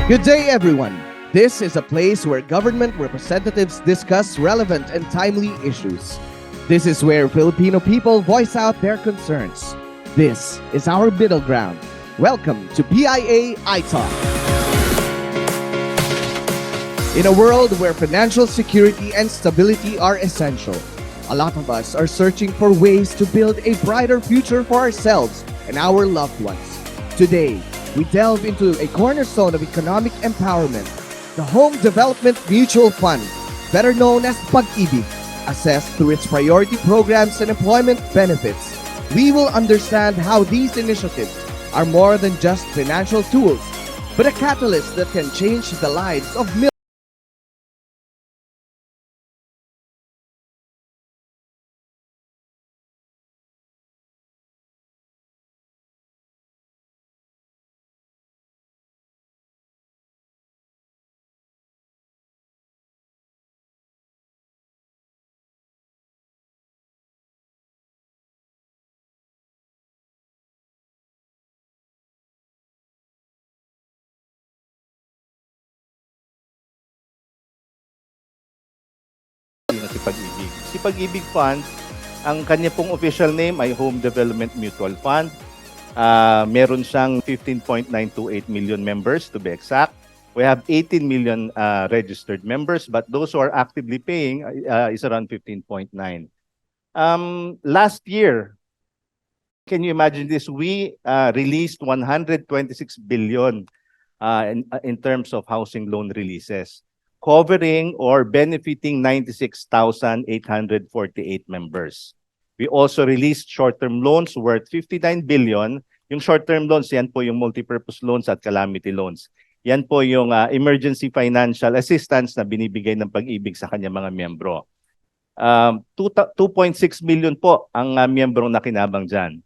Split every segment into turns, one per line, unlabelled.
Good day, everyone. This is a place where government representatives discuss relevant and timely issues. This is where Filipino people voice out their concerns. This is our middle ground. Welcome to PIA iTalk. In a world where financial security and stability are essential, a lot of us are searching for ways to build a brighter future for ourselves and our loved ones. Today, we delve into a cornerstone of economic empowerment, the Home Development Mutual Fund, better known as Pag-ibig. Assessed through its priority programs and employment benefits, we will understand how these initiatives are more than just financial tools, but a catalyst that can change the lives of millions.
Na si Pag-ibig. Si Pag-ibig Fund, ang kanya pong official name ay Home Development Mutual Fund. Meron siyang 15.928 million members to be exact. We have 18 million registered members, but those who are actively paying is around 15.9. Last year, can you imagine this? We released 126 billion in terms of housing loan releases, covering or benefiting 96,848 members. We also released short-term loans worth 59 billion. Yung short-term loans, yan po yung multipurpose loans at calamity loans. Yan po yung emergency financial assistance na binibigay ng Pag-ibig sa kanyang mga miyembro. 2.6 million po ang miyembrong nakinabang dyan.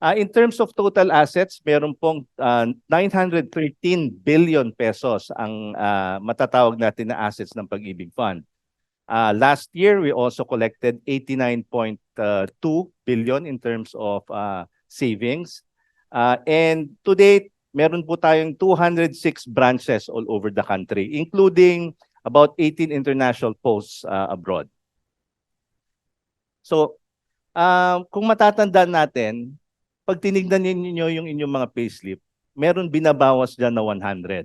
In terms of total assets, meron pong 913 billion pesos ang matatawag natin na assets ng Pag-ibig Fund. Last year, we also collected 89.2 billion in terms of savings. And to date, meron po tayong 206 branches all over the country, including about 18 international posts abroad. So, kung matatandaan natin, pag tinignan ninyo yung inyong mga payslip, meron binabawas dyan na 100.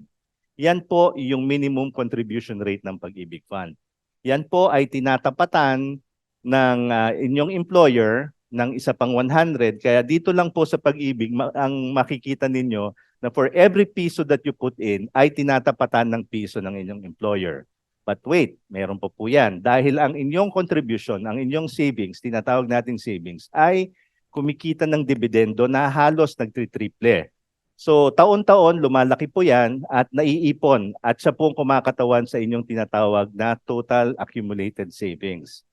Yan po yung minimum contribution rate ng Pag-ibig Fund. Yan po ay tinatapatan ng inyong employer ng isa pang 100. Kaya dito lang po sa Pag-ibig, ang makikita ninyo na for every piso that you put in, ay tinatapatan ng piso ng inyong employer. But wait, meron po yan. Dahil ang inyong contribution, ang inyong savings, tinatawag nating savings, ay kumikita ng dividendo na halos nagtritriple. So taon-taon lumalaki po yan at naiipon at siya pong kumakatawan sa inyong tinatawag na total accumulated savings.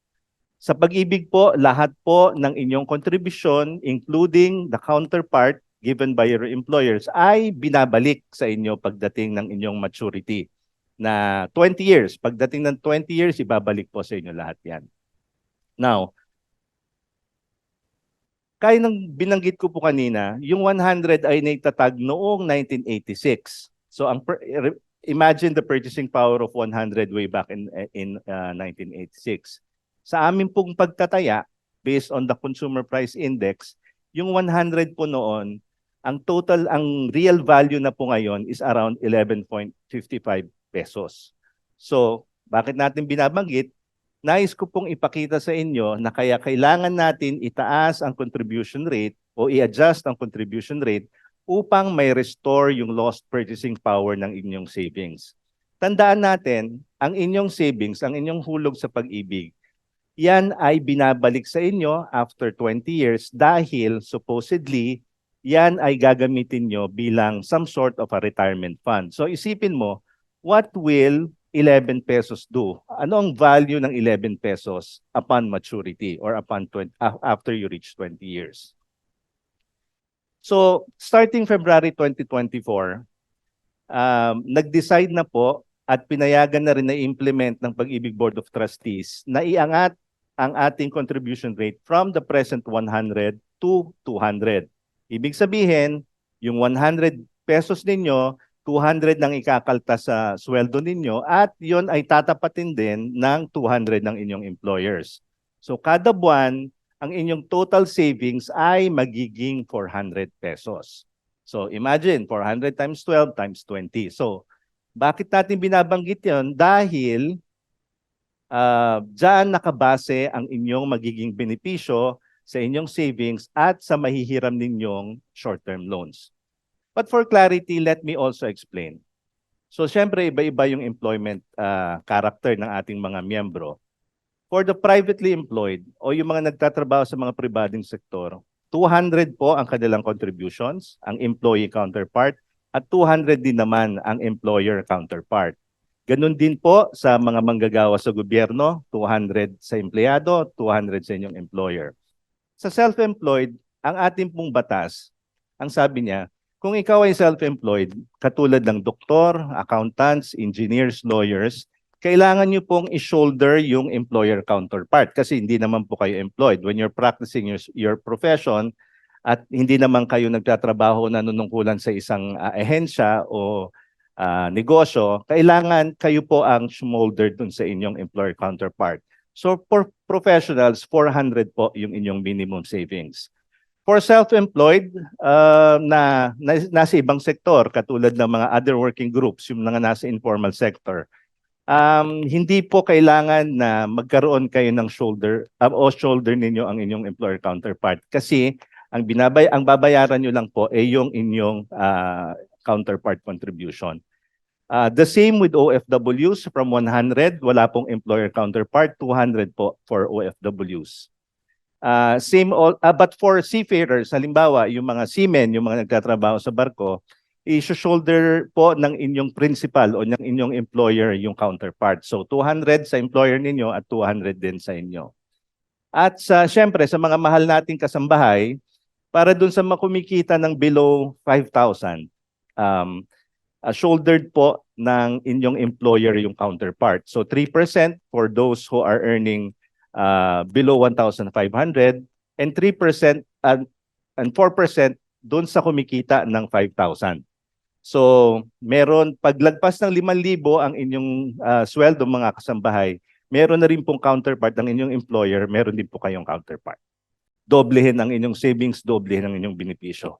Sa Pag-ibig po, lahat po ng inyong contribution, including the counterpart given by your employers, ay binabalik sa inyo pagdating ng inyong maturity na 20 years. Pagdating ng 20 years, ibabalik po sa inyo lahat yan. Now, kaya nang binanggit ko po kanina, yung 100 ay naitatag noong 1986. So imagine the purchasing power of 100 way back in 1986. Sa amin pong pagtataya, based on the Consumer Price Index, yung 100 po noon, ang real value na po ngayon is around 11.55 pesos. So, bakit natin binabanggit? Nais ko pong ipakita sa inyo na kaya kailangan natin itaas ang contribution rate o i-adjust ang contribution rate upang may restore yung lost purchasing power ng inyong savings. Tandaan natin, ang inyong savings, ang inyong hulog sa Pag-ibig, yan ay binabalik sa inyo after 20 years dahil supposedly yan ay gagamitin nyo bilang some sort of a retirement fund. So isipin mo, what will 11 pesos do? Ano ang value ng 11 pesos upon maturity or after you reach 20 years? So, starting February 2024, nag-decide na po at pinayagan na rin na implement ng Pag-ibig Board of Trustees na iangat ang ating contribution rate from the present 100 to 200. Ibig sabihin, yung 100 pesos ninyo 200 ng ikakaltas sa sweldo ninyo at yon ay tatapatin din ng 200 ng inyong employers. So kada buwan, ang inyong total savings ay magiging 400 pesos. So imagine, 400 times 12 times 20. So bakit natin binabanggit yon? Dahil diyan nakabase ang inyong magiging benepisyo sa inyong savings at sa mahihiram ninyong short-term loans. But for clarity, let me also explain. So syempre, iba-iba yung employment character ng ating mga miyembro. For the privately employed o yung mga nagtatrabaho sa mga pribadong sektor, 200 po ang kanilang contributions, ang employee counterpart, at 200 din naman ang employer counterpart. Ganun din po sa mga manggagawa sa gobyerno, 200 sa empleyado, 200 sa inyong employer. Sa self-employed, ang ating pong batas, ang sabi niya, kung ikaw ay self-employed, katulad ng doktor, accountants, engineers, lawyers, kailangan nyo pong i-shoulder yung employer counterpart kasi hindi naman po kayo employed. When you're practicing your profession at hindi naman kayo nagtatrabaho na nanungkulan sa isang ahensya o negosyo, kailangan kayo po ang shoulder dun sa inyong employer counterpart. So for professionals, 400 po yung inyong minimum savings. For self-employed na nasa ibang sektor, katulad ng mga other working groups, yung mga nasa informal sector, hindi po kailangan na magkaroon kayo ng shoulder o shoulder ninyo ang inyong employer counterpart kasi ang babayaran nyo lang po ay yung inyong counterpart contribution. The same with OFWs from 100, wala pong employer counterpart, 200 po for OFWs. But for seafarers, halimbawa, yung mga seamen, yung mga nagtatrabaho sa barko, i-shoulder po ng inyong principal o ng inyong employer yung counterpart. So 200 sa employer ninyo at 200 din sa inyo. At syempre, sa mga mahal nating kasambahay, para dun sa makumikita ng below 5,000, shouldered po ng inyong employer yung counterpart. So 3% for those who are earning below 1,500 and 3% and 4% doon sa kumikita ng 5,000. So meron paglagpas ng 5,000 ang inyong sweldo mga kasambahay, meron na rin pong counterpart ng inyong employer, meron din po kayong counterpart. Doblehin ang inyong savings, doblehin ang inyong benepisyo.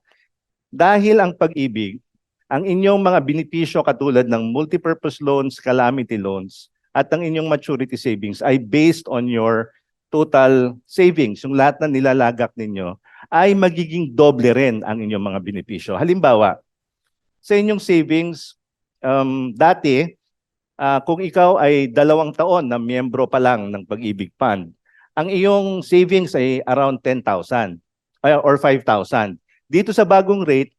Dahil ang pag-ibig, ang inyong mga benepisyo katulad ng multipurpose loans, calamity loans, at ang inyong maturity savings ay based on your total savings. Yung lahat na nilalagak ninyo ay magiging doble rin ang inyong mga benepisyo. Halimbawa, sa inyong savings, dati, kung ikaw ay 2 taon na miyembro pa lang ng Pag-ibig Fund, ang iyong savings ay around 10,000 or 5,000. Dito sa bagong rate,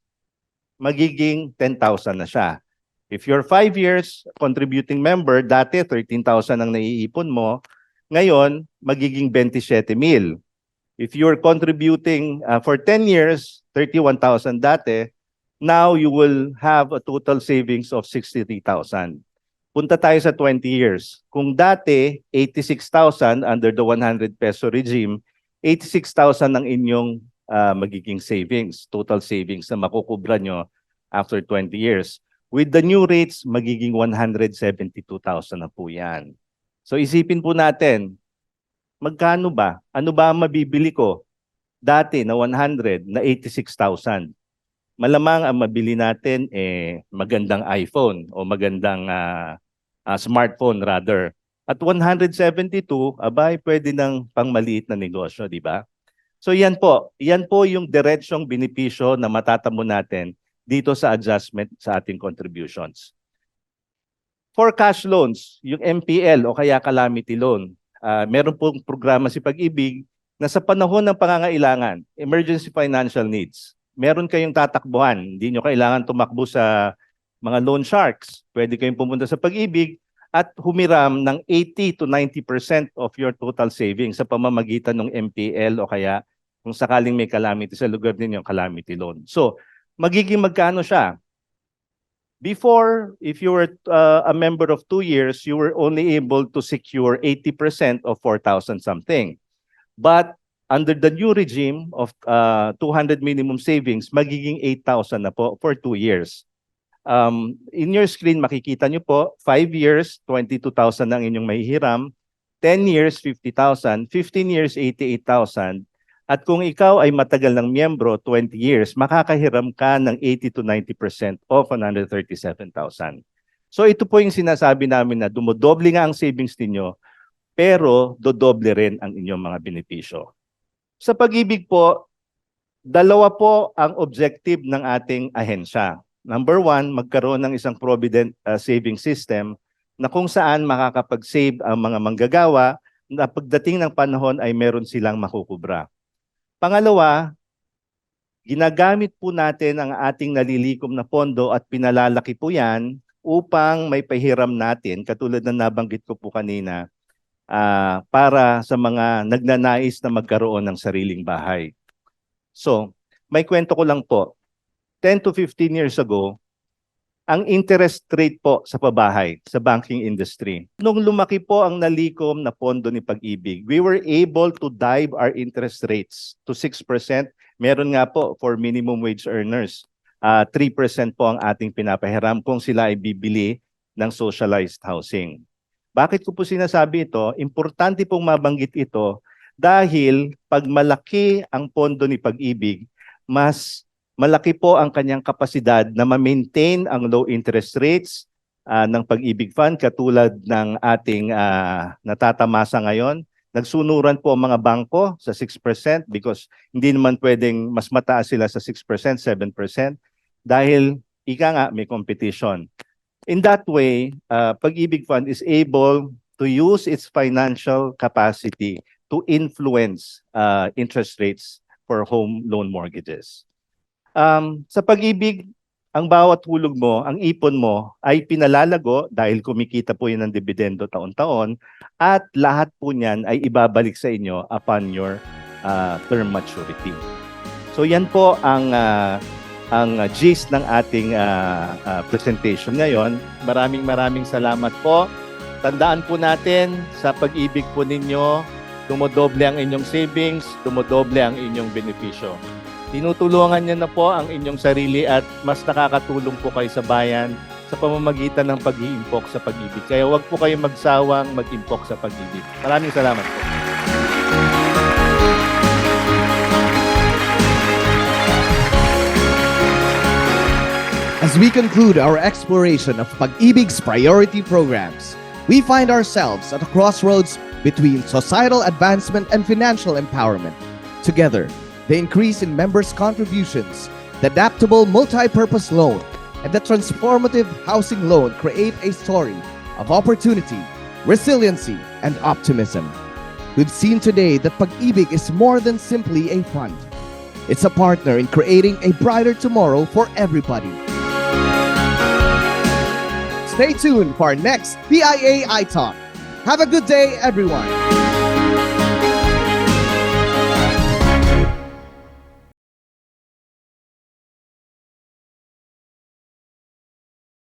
magiging 10,000 na siya. If you're 5 years contributing member, dati 13,000 ang naiipon mo, ngayon magiging 27,000. If you're contributing for 10 years, 31,000 dati, now you will have a total savings of 63,000. Punta tayo sa 20 years. Kung dati 86,000 under the 100 peso regime, 86,000 ang inyong magiging savings, total savings na makukubra nyo after 20 years. With the new rates, magiging 172,000 na po yan. So isipin po natin, magkano ba? Ano ba ang mabibili ko? Dati na 100, na 86,000. Malamang ang mabili natin magandang iPhone o magandang smartphone rather. At 172, abay, pwede ng pangmaliit na negosyo, di ba? So yan po yung diretsyong benepisyo na matatamo natin dito sa adjustment sa ating contributions. For cash loans, yung MPL o kaya calamity loan, meron pong programa si Pag-ibig na sa panahon ng pangangailangan, emergency financial needs, meron kayong tatakbuhan. Hindi nyo kailangan tumakbo sa mga loan sharks. Pwede kayong pumunta sa Pag-ibig at humiram ng 80 to 90% of your total savings sa pamamagitan ng MPL o kaya kung sakaling may calamity sa lugar ninyo, calamity loan. So, magiging magkano siya? Before, if you were a member of 2 years, you were only able to secure 80% of 4,000 something. But under the new regime of 200 minimum savings, magiging 8,000 na po for 2 years. In your screen, makikita nyo po, 5 years, 22,000 ang inyong mahihiram, 10 years, 50,000, 15 years, 88,000, at kung ikaw ay matagal ng miyembro, 20 years, makakahiram ka ng 80 to 90% of 137,000. So ito po yung sinasabi namin na dumodoble nga ang savings ninyo, pero dodoble rin ang inyong mga benepisyo. Sa Pag-ibig po, dalawa po ang objective ng ating ahensya. Number one, magkaroon ng isang provident saving system na kung saan makakapag-save ang mga manggagawa na pagdating ng panahon ay meron silang makukubra. Pangalawa, ginagamit po natin ang ating nalilikom na pondo at pinalalaki po yan upang may pahiram natin, katulad na nabanggit ko po kanina, para sa mga nagnanais na magkaroon ng sariling bahay. So, may kwento ko lang po. 10 to 15 years ago, ang interest rate po sa pabahay, sa banking industry. Nung lumaki po ang nalikom na pondo ni Pag-ibig, we were able to dive our interest rates to 6%. Meron nga po for minimum wage earners. 3% po ang ating pinapahiram kung sila ay bibili ng socialized housing. Bakit ko po sinasabi ito? Importante pong mabanggit ito dahil pag malaki ang pondo ni Pag-ibig, mas malaki po ang kanyang kapasidad na ma-maintain ang low interest rates ng Pag-ibig Fund katulad ng ating natatamasa ngayon. Nagsunuran po ang mga bangko sa 6% because hindi naman pwedeng mas mataas sila sa 6%, 7% dahil ika nga may competition. In that way, Pag-ibig Fund is able to use its financial capacity to influence interest rates for home loan mortgages. Sa Pag-ibig, ang bawat hulog mo, ang ipon mo ay pinalalago dahil kumikita po yun ng dividendo taon-taon at lahat po niyan ay ibabalik sa inyo upon your term maturity. So yan po ang gist ng ating presentation ngayon. Maraming salamat po. Tandaan po natin, sa Pag-ibig po ninyo, dumodoble ang inyong savings, dumodoble ang inyong benepisyo. Tinutulungan niyo na po ang inyong sarili at mas nakakatulong po kayo sa bayan sa pamamagitan ng pag-iimpok sa Pag-ibig. Kaya huwag po kayong magsawang mag-impok sa Pag-ibig. Maraming salamat po.
As we conclude our exploration of Pag-ibig's priority programs, we find ourselves at a crossroads between societal advancement and financial empowerment. Together, the increase in members' contributions, the adaptable multi-purpose loan, and the transformative housing loan create a story of opportunity, resiliency, and optimism. We've seen today that Pag-ibig is more than simply a fund. It's a partner in creating a brighter tomorrow for everybody. Stay tuned for our next PIA iTalk. Have a good day, everyone.